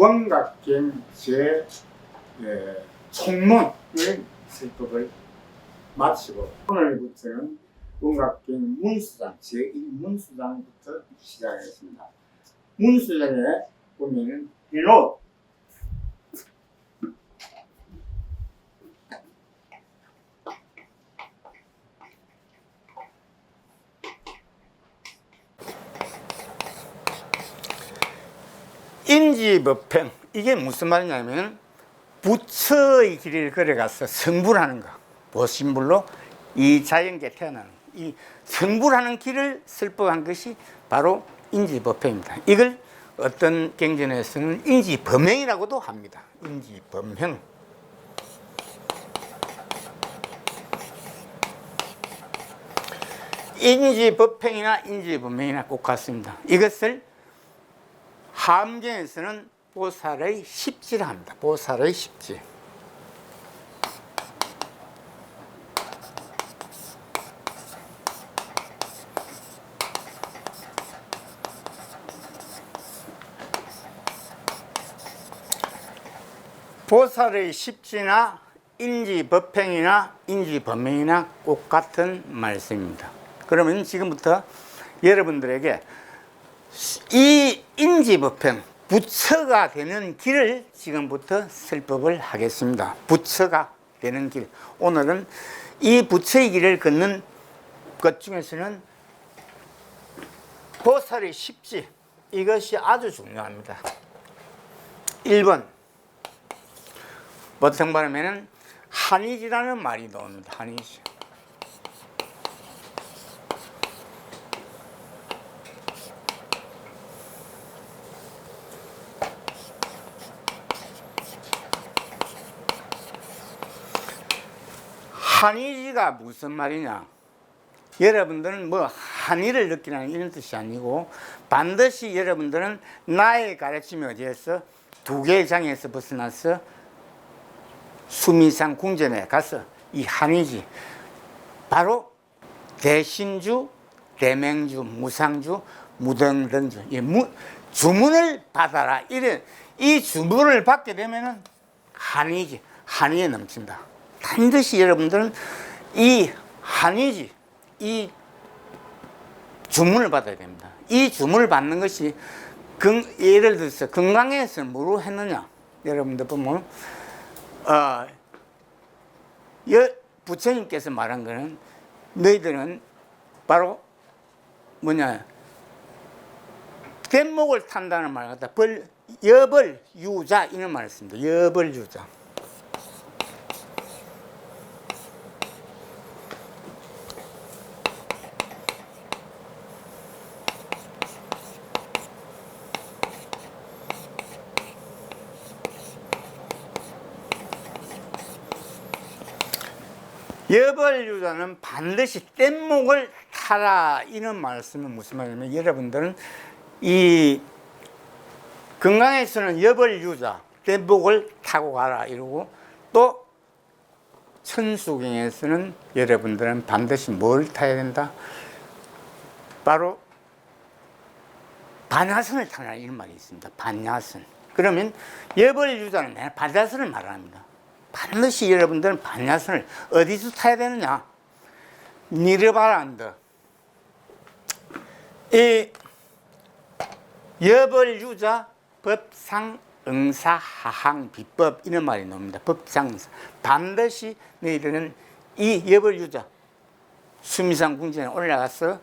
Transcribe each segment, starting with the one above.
원각경 제 총론을 설법을 마치고 오늘부터는 원각경 문수장 제1문수장부터 시작하겠습니다. 문수장에 보면은 해놓 인지법행, 이게 무슨 말이냐면 부처의 길을 걸어가서 성불하는 거, 보신불로 이 자연계 태어나는 이 성불하는 길을 설법한 것이 바로 인지법행입니다. 이걸 어떤 경전에서는 인지범행이라고도 합니다. 인지범행. 인지법행이나 인지범행이나 꼭 같습니다. 이것을 함경에서는 보살의 십지라 합니다. 보살의 십지. 보살의 십지나 인지법행이나 인지범행이나 꼭 같은 말씀입니다. 그러면 지금부터 여러분들에게 이 인지법행, 부처가 되는 길을 지금부터 설법을 하겠습니다. 부처가 되는 길. 오늘은 이 부처의 길을 걷는 것 중에서는 보살의 십지, 이것이 아주 중요합니다. 1번, 보통 말하면 한의지라는 말이 나옵니다. 한의지. 한의지가 무슨 말이냐? 여러분들은 뭐 한의를 느끼는 이런 뜻이 아니고 반드시 여러분들은 나의 가르침에 의해서 두 개의 장에서 벗어나서 수미상 궁전에 가서 이 한의지, 바로 대신주, 대맹주, 무상주, 무등등주, 주문을 받아라. 이런 이 주문을 받게 되면은 한의지, 한의에 넘친다. 반드시 여러분들은 이 한의지, 이 주문을 받아야 됩니다. 이 주문을 받는 것이 예를 들어서 건강에서 뭐로 했느냐? 여러분들 보면 부처님께서 말한 거는 너희들은 바로 뭐냐? 뗏목을 탄다는 말 같다. 여벌유자 이런 말을 씁니다. 여벌유자. 여벌유자는 반드시 뗏목을 타라 이런 말씀은 무슨 말이냐면, 여러분들은 이 건강에서는 여벌유자 뗏목을 타고 가라 이러고, 또 천수경에서는 여러분들은 반드시 뭘 타야 된다? 바로 반야선을 타라 이런 말이 있습니다. 반야선. 그러면 여벌유자는 반야선을 말합니다. 반드시 여러분들은 반야선을 어디서 타야 되느냐? 니르바란드. 이 여벌유자 법상 응사하항 비법 이런 말이 나옵니다. 법상 반드시 너희들은 이 여벌유자 수미상 궁전에 올라가서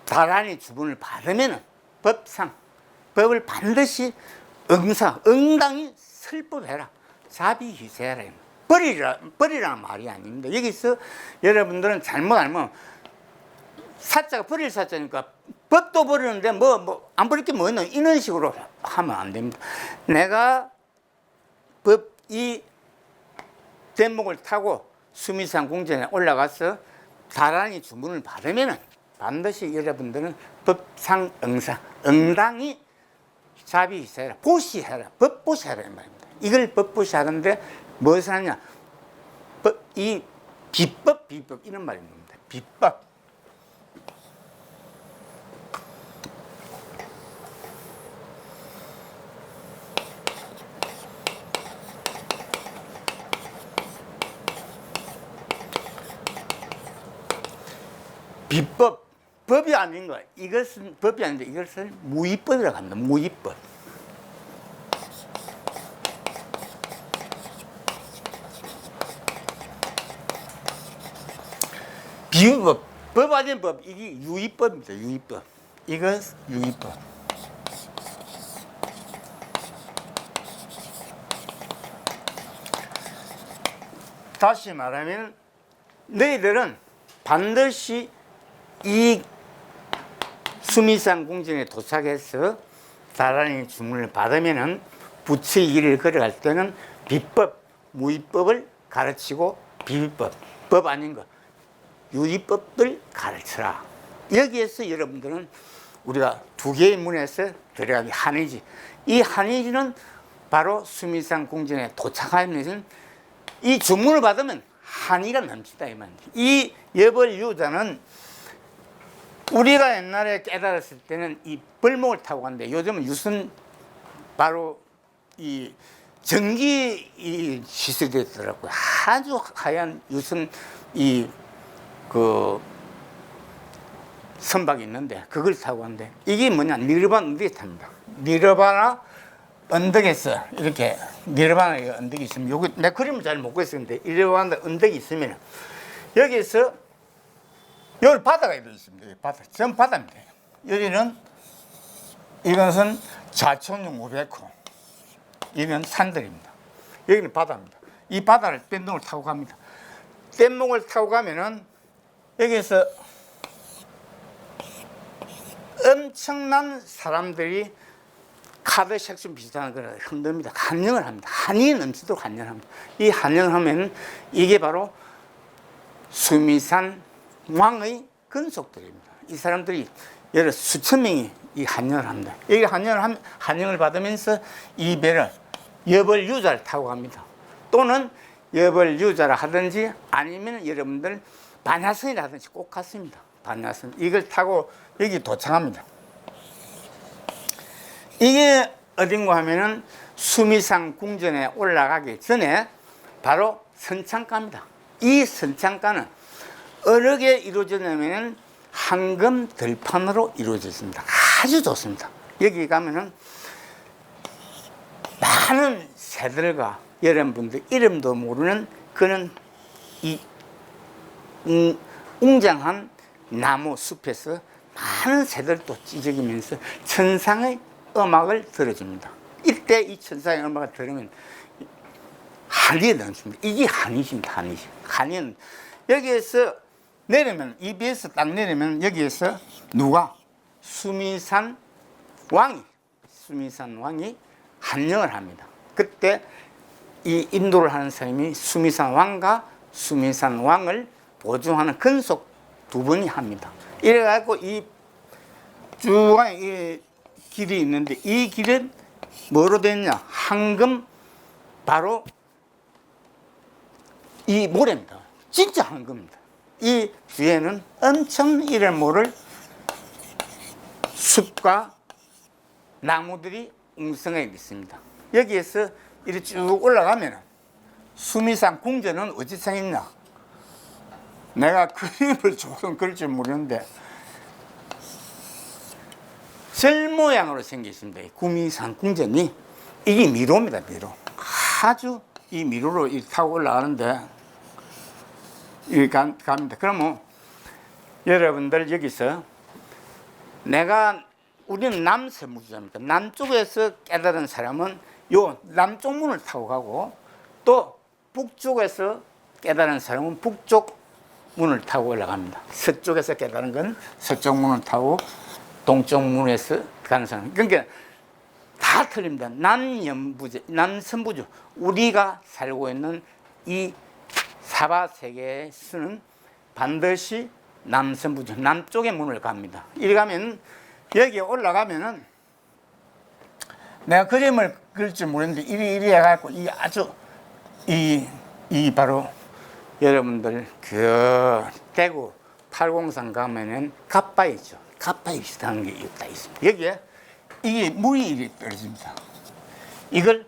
다란히 주문을 받으면은 법을 반드시 응당히 설법해라. 자비희세라. 버리라는 말이 아닙니다. 여기서 여러분들은 잘못 알면 사자가 버릴 사자니까 법도 버리는데 안 버릴 게 뭐 있나 이런 식으로 하면 안 됩니다. 내가 이 뗏목을 타고 수미산 궁전에 올라가서 다란히 주문을 받으면은 반드시 여러분들은 법상 응당히 자비희세라. 보시해라. 법보시해라 이 말입니다. 이걸 법보시하는데 무엇을 하냐? 이 비법 이런 말이 나옵니다. 비법. 비법, 법이 아닌 거. 이것은 법이 아닌데 이것을 무위법이라고 합니다. 무위법. 비유법, 법 아닌 법. 이게 유의법입니다. 유의법. 이건 유의법. 다시 말하면 너희들은 반드시 이 수미산 궁전에 도착해서 다란히 주문을 받으면은 부처의 길을 걸어갈 때는 비법, 무위법을 가르치고 비비법, 법 아닌 거, 유의법을 가르쳐라. 여기에서 여러분들은 우리가 두 개의 문에서 들어가기 한의지. 이 한의지는 바로 수미산 궁전에 도착하면 이 주문을 받으면 한의가 넘친다 이 말입니다. 이 여벌유자는 우리가 옛날에 깨달았을 때는 이 벌목을 타고 갔는데 요즘은 유선 바로 이 전기 이 시설되더라고요. 아주 하얀 유선 이 그 선박이 있는데 그걸 타고 갔는데 이게 뭐냐 니르바나 언덕에 탑니다. 니르바나 언덕에서 이렇게 니르바나 언덕이 있으면 여기 내 그림을 잘 못 그렸는데 니르바나 언덕이 있으면 여기서 여기 바다가 이렇게 있습니다. 바다 전 바다입니다. 여기는 이것은 좌천용 500호 이건 산들입니다. 여기는 바다입니다. 이 바다를 뗏목을 타고 갑니다. 뗏목을 타고 가면은 여기서 엄청난 사람들이 카드 색깔 비슷한 걸 흔듭니다. 한영을 합니다. 한이 넘치도록 한영을 합니다. 이 한영을 하면 이게 바로 수미산 왕의 근속들입니다. 이 사람들이 여러 수천 명이 이 한영을 합니다. 여기 한영을 받으면서 이 배를 여벌유자를 타고 갑니다. 또는 여벌유자를 하든지 아니면 여러분들 반야선이라 하든지 꼭 갔습니다. 반야선 이걸 타고 여기 도착합니다. 이게 어딘가 하면은 수미산 궁전에 올라가기 전에 바로 선창가입니다. 이 선창가는 어느 게 이루어졌냐면은 황금 들판으로 이루어졌습니다. 아주 좋습니다. 여기 가면은 많은 새들과 여러분들 이름도 모르는 그런 이 웅장한 나무 숲에서 많은 새들도 찢어지면서 천상의 음악을 들어줍니다. 이때 이 천상의 음악을 들으면 한이 넘칩니다. 이게 한이십니다. 한이는 여기에서 내리면 이 배에서 딱 내리면 여기에서 누가 수미산 왕이 한영을 합니다. 그때 이 인도를 하는 사람이 수미산 왕과 수미산 왕을 보증하는 근속 두 분이 합니다. 이래갖고 이 중앙에 이 길이 있는데 이 길은 뭐로 됐냐? 황금 바로 이 모래입니다. 진짜 황금입니다. 이 뒤에는 엄청 이름 모를 숲과 나무들이 웅성해 있습니다. 여기에서 이렇게 쭉 올라가면 수미산 궁전은 어찌 생겼냐? 내가 그림을 조금 그릴 줄 모르는데 절 모양으로 생겼습니다. 구미산 궁전이 이게 미로입니다. 미로. 아주 이 미로로 타고 올라가는데 이렇게 갑니다. 그러면 여러분들 여기서 우리는 남서무주자입니다. 남쪽에서 깨달은 사람은 요 남쪽 문을 타고 가고 또 북쪽에서 깨달은 사람은 북쪽 문을 타고 올라갑니다. 서쪽에서 깨달은 건 서쪽 문을 타고 동쪽 문에서 가는 사람. 그러니까 다 틀립니다. 남선부주. 우리가 살고 있는 이 사바 세계에서는 반드시 남선부주, 남쪽의 문을 갑니다. 이리 가면 여기 올라가면은 내가 그림을 그릴 줄 모르는데 이리 해갖고 이 아주 이 바로 여러분들 그 대구 팔공산 가면은 갓바위 있죠. 갓바위 비슷한 게 있다 있습니다. 여기에 이게 물이 이렇게 떨어집니다. 이걸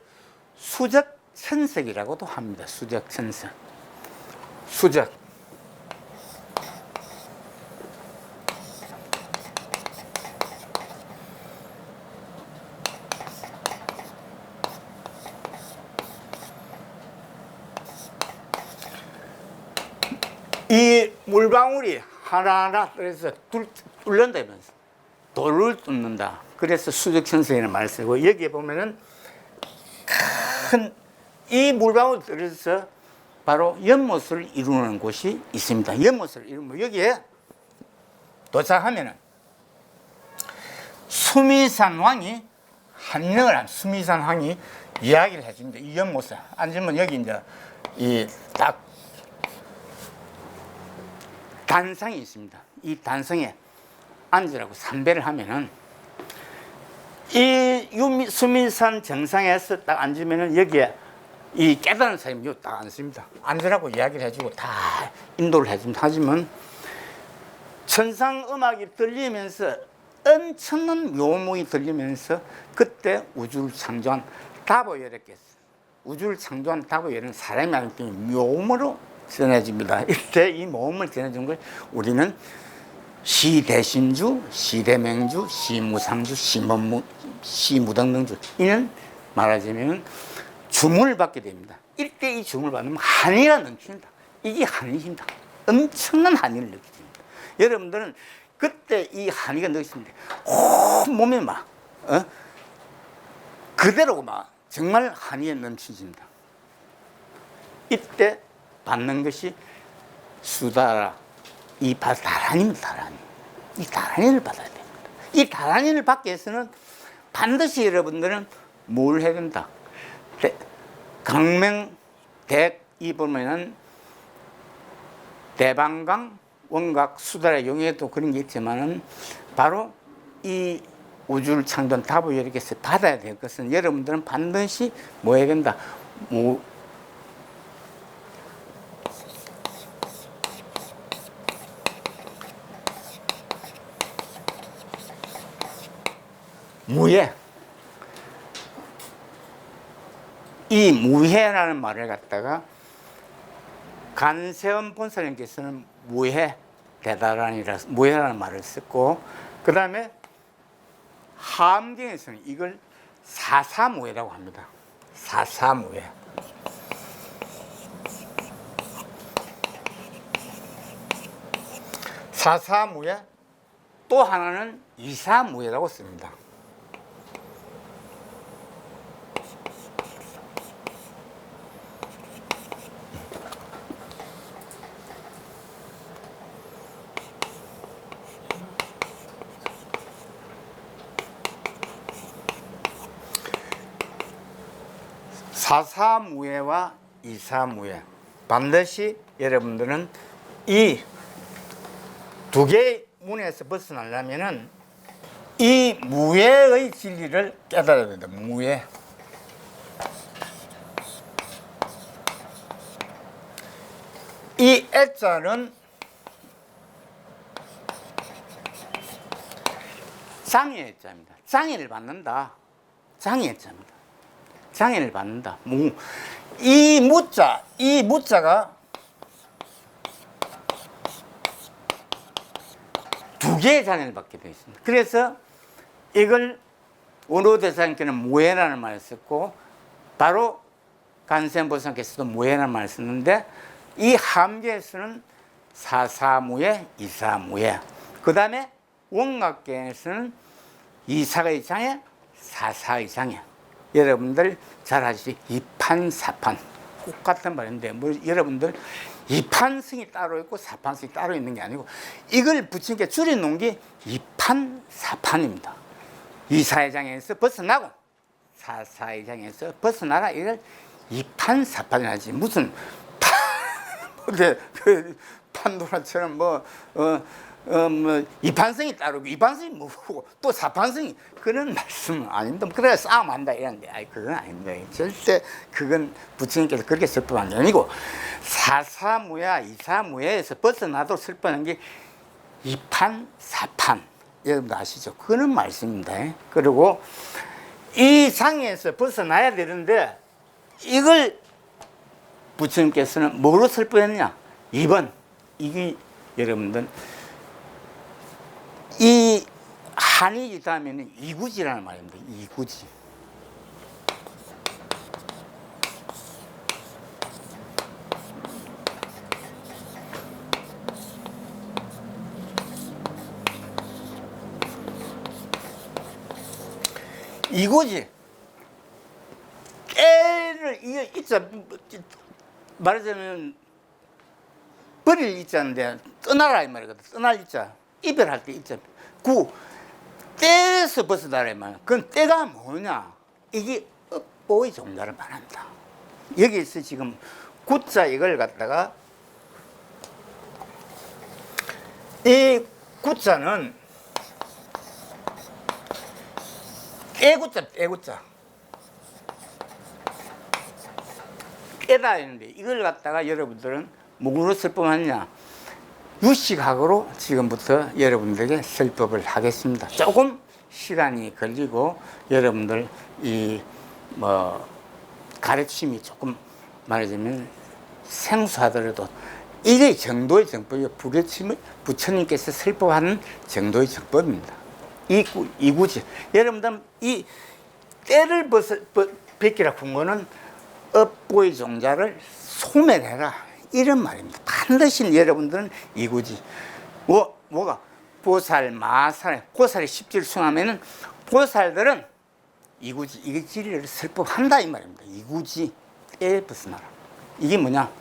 수적천석이라고도 합니다. 수적천석. 수적. 물방울이 하나하나 그래서 뚫는다면서 돌을 뚫는다. 그래서 수적천성이라는 말을 쓰고 여기에 보면은 큰 이 물방울이 들어서 바로 연못을 이루는 곳이 있습니다. 연못을 이루면 여기에 도착하면은 수미산 왕이 한명을 한 수미산 왕이 이야기를 해줍니다. 이 연못에 앉으면 여기 이제 이 딱 단상이 있습니다. 이 단상에 앉으라고 삼배를 하면은 이 수미산 정상에서 딱 앉으면은 여기에 이 깨달은 사람이 여기 딱 앉습니다. 앉으라고 이야기를 해주고 다 인도를 해줍니다. 하지만 천상 음악이 들리면서 엄청난 묘목이 들리면서 그때 우주를 창조한 다보열에께서 우주를 창조한 다보열은 사람이 아니기 때문에 묘음으로 전해집니다. 이때 이 묘음을 전해준 걸 우리는 시대신주, 시대맹주, 시무상주, 시무등등주 이는 말하자면 주문을 받게 됩니다. 이때 이 주문을 받으면 한이가 넘칩니다. 이게 한이입니다. 엄청난 한이를 느끼게 됩니다. 여러분들은 그때 이 한이가 느껴집니다. 온 몸에 막 그대로 막 정말 한이에 넘치집니다. 이때 받는 것이 수다라 이 다란입니다. 다란이. 이 다란이를 받아야 됩니다. 이 다란이를 받기 위해서는 반드시 여러분들은 뭘 해야 된다. 강명대 이 보면은 대방강 원각 수다라 용에도 그런 게 있지만은 바로 이 우주를 창조한 다보열에게서 받아야 될 것은 여러분들은 반드시 뭐 해야 된다. 무예. 이 무해라는 말을 갖다가 간세음 본사님께서는 무해 대다란이라 무해라는 말을 썼고 그 다음에 함경에서는 이걸 사사무해라고 합니다. 사사무해. 사사무해 또 하나는 이사무해라고 씁니다. 사사무예와 이사무예 반드시 여러분들은 이 두 개의 문에서 벗어나려면은 이 무예의 진리를 깨달아야 된다. 무예. 이 애자는 장애의 애자입니다. 장애를 받는다. 장애의 애자입니다. 장애를 받는다. 이 무자가 두 개의 장애를 받게 되어 있습니다. 그래서 이걸 원로대사님께는 무해라는 말을 썼고 바로 간센보살께서도 무해라는 말을 썼는데 이 함계에서는 사사무해, 이사무해. 그 다음에 원각계에서는 이사의 장애, 사사의 장애. 여러분들 잘 아시죠? 이판사판 똑같은 말인데 뭐 여러분들 이판성이 따로 있고 사판성이 따로 있는 게 아니고 이걸 부친께 줄여놓은 게 이판사판입니다. 이사회장에서 벗어나고 사사회장에서 벗어나라 이걸 이판사판이라지 무슨 판도라처럼 뭐 이판성이 따르고 이판성이 뭐고 또 사판성이 그런 말씀은 아닙니다. 그래야 싸움한다 이런데 아니 그건 아닙니다. 절대 그건 부처님께서 그렇게 설법한 게 아니고 사사무야 이사무야에서 벗어나도 설법한 게 이판사판 여러분들 아시죠? 그런 말씀입니다. 그리고 이 장애에서 벗어나야 되는데 이걸 부처님께서는 뭐로 설법했냐? 2번 이게 여러분들 이 한이 다음에는 이구지라는 말입니다. 이구지. 이거지. 때를 이게 있자 말하자면 버릴 있자인데 떠나라 이 말이거든. 떠날 있자. 이별할 때 있자. 때에서 벗어나라 이 말이야. 그건 때가 뭐냐? 이게 업보의 종자를 말합니다. 여기서 지금 구자 이걸 갖다가 이 구자는 깨구자 깨다 했는데 이걸 갖다가 여러분들은 뭐로 설법하느냐? 유식학으로 지금부터 여러분들에게 설법을 하겠습니다. 조금 시간이 걸리고 여러분들 이 가르침이 조금 말하자면 생소하더라도 이게 정도의 정법이 부처님께서 설법하는 정도의 정법입니다. 이구지. 여러분들 이 때를 벗기라 군 거는 업보의 종자를 소멸해라 이런 말입니다. 반드시 여러분들은 이구지. 뭐가 보살, 마살, 보살이 십지를 수행하면은 보살들은 이구지, 이게 진리를 설법한다 이 말입니다. 이구지, 때에 벗어나라. 이게 뭐냐?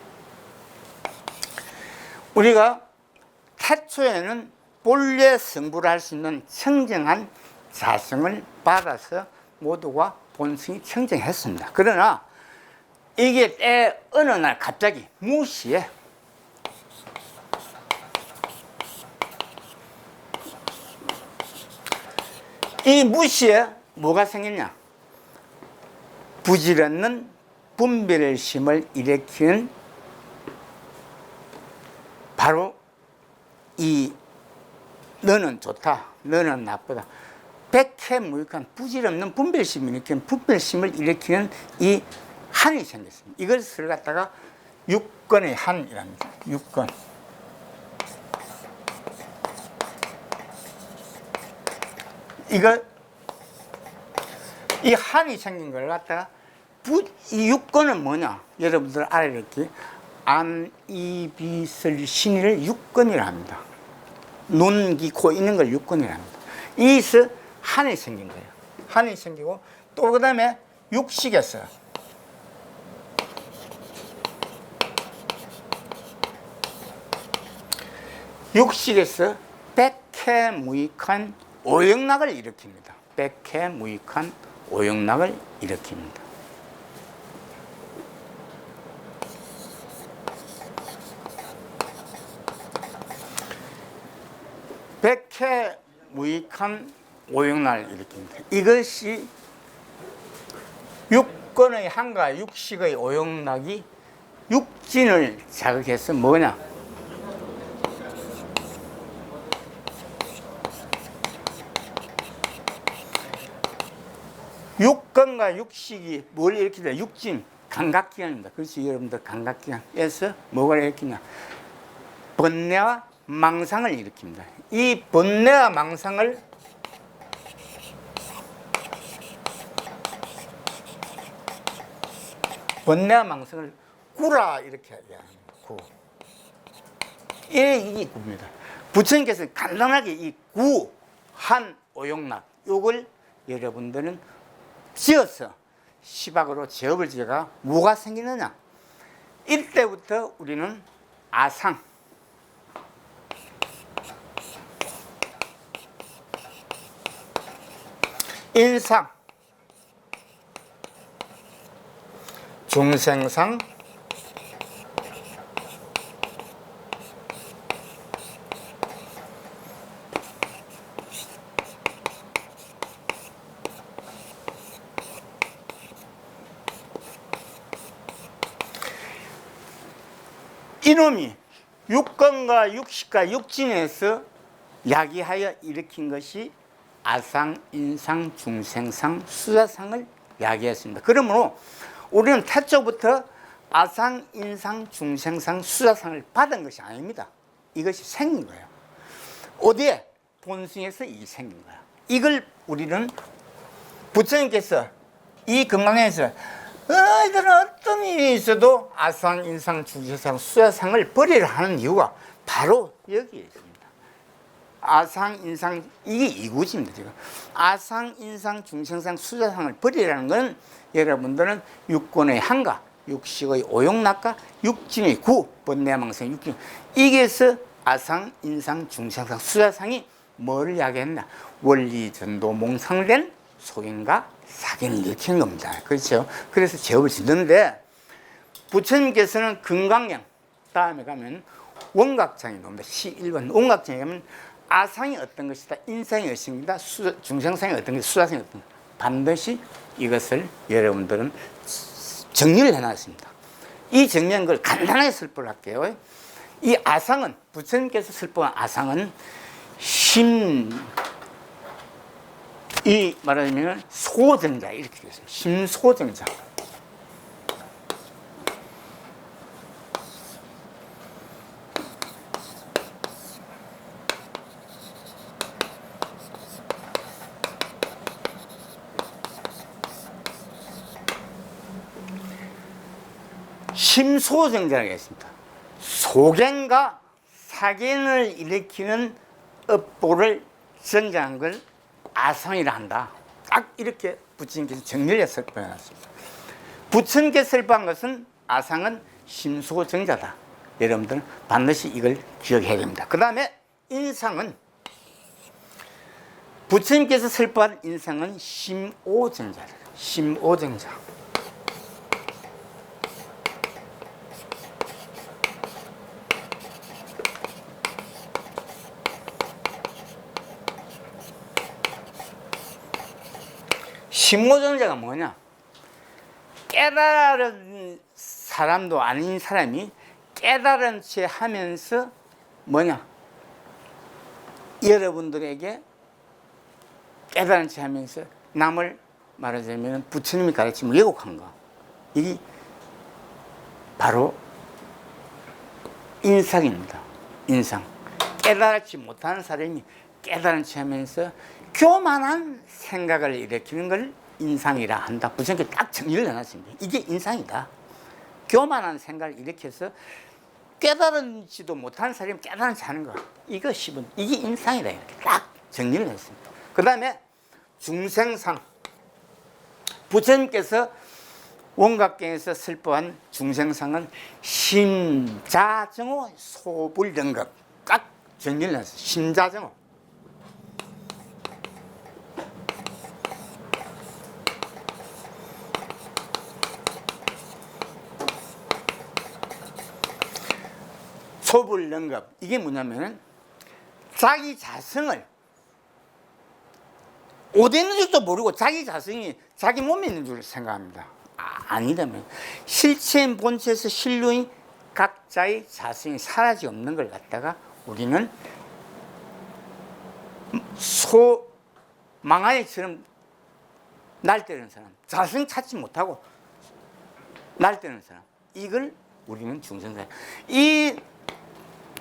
우리가 태초에는 본래 성불을 할 수 있는 청정한 자성을 받아서 모두가 본성이 청정했습니다. 그러나 이게 때 어느 날 갑자기 무시에 이 무시에 뭐가 생겼냐? 부질없는 분별심을 일으키는 바로 이 너는 좋다, 너는 나쁘다. 백해무익한 부질없는 분별심을 일으키는 이 한이 생겼습니다. 이것을 갖다가 육건의 한이랍니다. 육건. 이 한이 생긴 걸 갖다가 이 육건은 뭐냐? 여러분들 알아야 될 게 안이비설 신의를 육건이라 합니다. 눈, 귀, 코 있는 걸 육건이라 합니다. 이에서 한이 생긴 거예요. 한이 생기고 또 그 다음에 육식에서 백해무익한 오영락을 일으킵니다. 백해무익한 오영락을 일으킵니다. 백해무익한 오영락을 일으킵니다. 이것이 육건의 한과 육식의 오영락이 육진을 자극해서 뭐냐? 육건과 육식이 뭘 일으키냐? 육진, 감각기관입니다. 그렇지, 여러분들 감각기관에서 뭐가 일으키냐? 번뇌와 망상을 일으킵니다. 이 번뇌와 망상을 구라 이렇게 해야 구. 이게 구입니다. 부처님께서 간단하게 이 구, 한, 오용락 요걸 여러분들은 지어서 시박으로 제업을 지어가 뭐가 생기느냐? 이때부터 우리는 아상, 인상, 중생상, 이놈이 육건과 육식과 육진에서 야기하여 일으킨 것이 아상, 인상, 중생상, 수사상을 야기했습니다. 그러므로 우리는 태초부터 아상, 인상, 중생상, 수사상을 받은 것이 아닙니다. 이것이 생긴 거예요. 어디에? 본성에서 이 생긴 거야. 이걸 우리는 부처님께서 이 금강에서 너희들은 어떤 일이 있어도 아상, 인상, 중생상, 수사상을 버리라 하는 이유가 바로 여기에 있습니다. 아상, 인상, 이게 이구지입니다. 지금 아상, 인상, 중생상, 수자상을 버리라는 건 여러분들은 육권의 한가, 육식의 오용낙가, 육진의 구, 번뇌망상, 육진. 이게서 아상, 인상, 중생상, 수자상이 뭘 이야기했나? 원리, 전도, 몽상된 속인과 사견을 일으키는 겁니다. 그렇죠? 그래서 제업을 짓는데 부처님께서는 금강경 다음에 가면 원각장이 나옵니다. 1번 원각장에 가면 아상이 어떤 것이다, 인상이 어떤 것이다, 중생상이 어떤 것이다, 수자상이 어떤 것이다. 반드시 이것을 여러분들은 정리를 해놨습니다. 이 정리한 걸 간단하게 설법을 할게요. 이 아상은, 부처님께서 설법한 아상은 이 말하자면 소정자, 이렇게 되어 있습니다. 심소정자. 심소정자라고 했습니다. 소견과 사견을 일으키는 업보를 정장한 걸 아상이라 한다. 딱 이렇게 부처님께서 정리를 해서 설명해놨습니다. 부처님께서 설명한 것은 아상은 심소정자다. 여러분들은 반드시 이걸 기억해야 됩니다. 그 다음에 인상은 부처님께서 설명한 인상은 심오정자다. 심오정자. 심오정자가 뭐냐? 깨달은 사람도 아닌 사람이 깨달은 채 하면서 뭐냐? 여러분들에게 깨달은 채 하면서 남을 말하자면 부처님이 가르침을 왜곡한 거. 이게 바로 인상입니다. 인상. 깨달지 못하는 사람이 깨달은 채 하면서 교만한 생각을 일으키는 걸 인상이라 한다. 부처님께 딱 정리를 해놨습니다. 이게 인상이다. 교만한 생각을 일으켜서 깨달은지도 못하는 사람이 깨달은지 하는 거. 이게 인상이다. 이렇게 딱 정리를 했습니다. 그 다음에 중생상. 부처님께서 원각경에서 설법한 중생상은 심자정오 소불등급. 딱 정리를 했어요. 심자정오. 소불능급. 이게 뭐냐면 자기 자성을 어디 있는 줄도 모르고 자기 자성이 자기 몸에 있는 줄 생각합니다. 아니라면 실체인 본체에서 실루인 각자의 자성이 사라지 없는 걸 갖다가 우리는 소 망아이처럼 날뛰는 사람, 자성 찾지 못하고 날뛰는 사람, 이걸 우리는 중생상. 이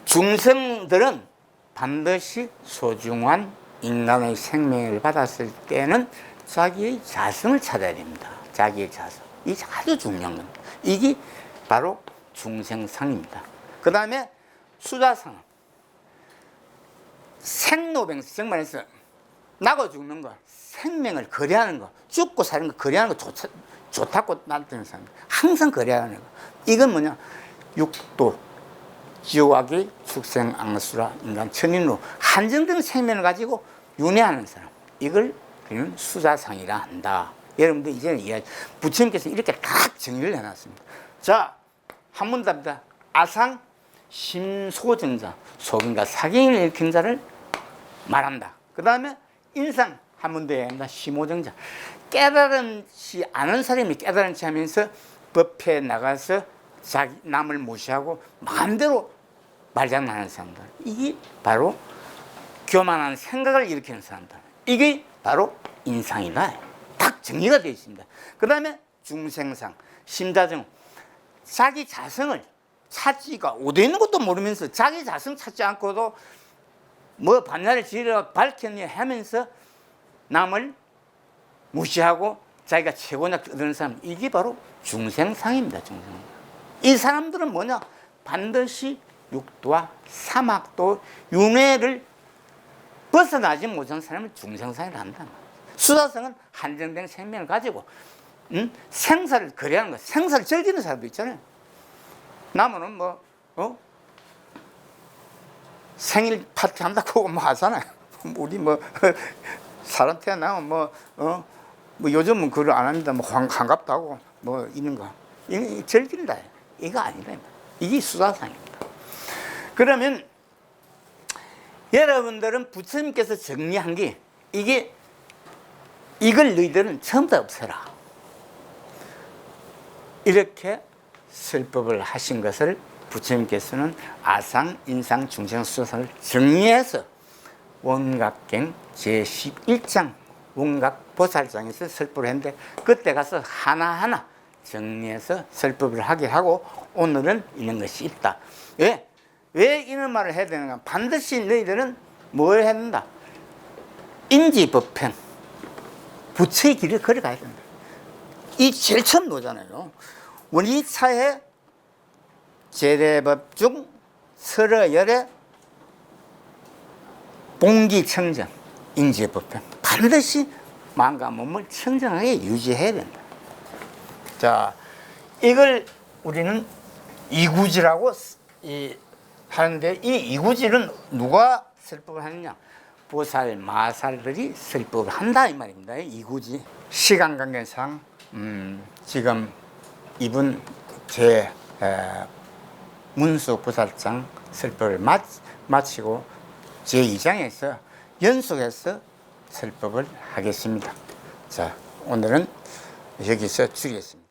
중생들은 반드시 소중한 인간의 생명을 받았을 때는 자기의 자성을 찾아야 됩니다. 자기의 자성. 이게 아주 중요한 겁니다. 이게 바로 중생상입니다. 그 다음에 수자상. 생로병사, 정말해서 나고 죽는 거, 생명을 거래하는 거, 죽고 사는 거 거래하는 거 좋다고 나타내는 사람. 항상 거래하는 거. 이건 뭐냐? 육도. 지옥악의 축생, 앙수라, 인간, 천인으로 한정된 생명을 가지고 윤회하는 사람. 이걸 우리는 수자상이라 한다. 여러분들 이제는 이해하죠. 부처님께서 이렇게 딱 정리를 해놨습니다. 자, 한 번 답니다. 아상, 심소정자, 속인과 사견을 일으킨 자를 말한다. 그 다음에 인상, 한 번 더 해야 합니다. 심오정자. 깨달은지 않은 사람이 깨달은지 하면서 법회에 나가서 자기 남을 무시하고 마음대로 말장난하는 사람들. 이게 바로 교만한 생각을 일으키는 사람들. 이게 바로 인상이다. 딱 정리가 되어 있습니다. 그 다음에 중생상, 심자정. 자기 자성을 찾지가 어디 있는 것도 모르면서 자기 자성 찾지 않고도 뭐 반야를 지으려 밝혔니 하면서 남을 무시하고 자기가 최고냐 떠드는 사람. 이게 바로 중생상입니다. 중생상. 이 사람들은 뭐냐? 반드시 육도와 사막도 윤회를 벗어나지 못한 사람은 중생상을 한다. 수사성은 한정된 생명을 가지고 생사를 거래하는 거, 생사를 즐기는 사람도 있잖아요. 나무는 뭐 생일 파티 한다고 뭐 하잖아요. 우리 뭐 사람 태어나면 뭐 요즘은 그걸 안 합니다. 뭐 환갑다고 뭐 이런 거 이거 즐긴다. 이거 아니다. 이게 수사상입니다. 그러면 여러분들은 부처님께서 정리한 게 이걸 너희들은 처음부터 없애라. 이렇게 설법을 하신 것을 부처님께서는 아상, 인상, 중생, 수사상을 정리해서 원각경 제11장 원각보살장에서 설법을 했는데 그때 가서 하나하나 정리해서 설법을 하게 하고 오늘은 이런 것이 있다. 왜 이런 말을 해야 되는가? 반드시 너희들은 뭘 해야 된다? 인지법행 부처의 길을 걸어가야 된다. 이 제일 처음 노잖아요. 우리 사회 제대법 중 서러열의 봉기청정 인지법행 반드시 마음과 몸을 청정하게 유지해야 된다. 자, 이걸 우리는 이구지라고 하는데 이 이구지는 누가 설법을 하느냐? 보살, 마살들이 설법을 한다 이 말입니다. 이구지. 시간 관계상 지금 이분 제 문수 보살장 설법을 마치고 제2장에서 연속해서 설법을 하겠습니다. 자, 오늘은 여기서 줄이겠습니다.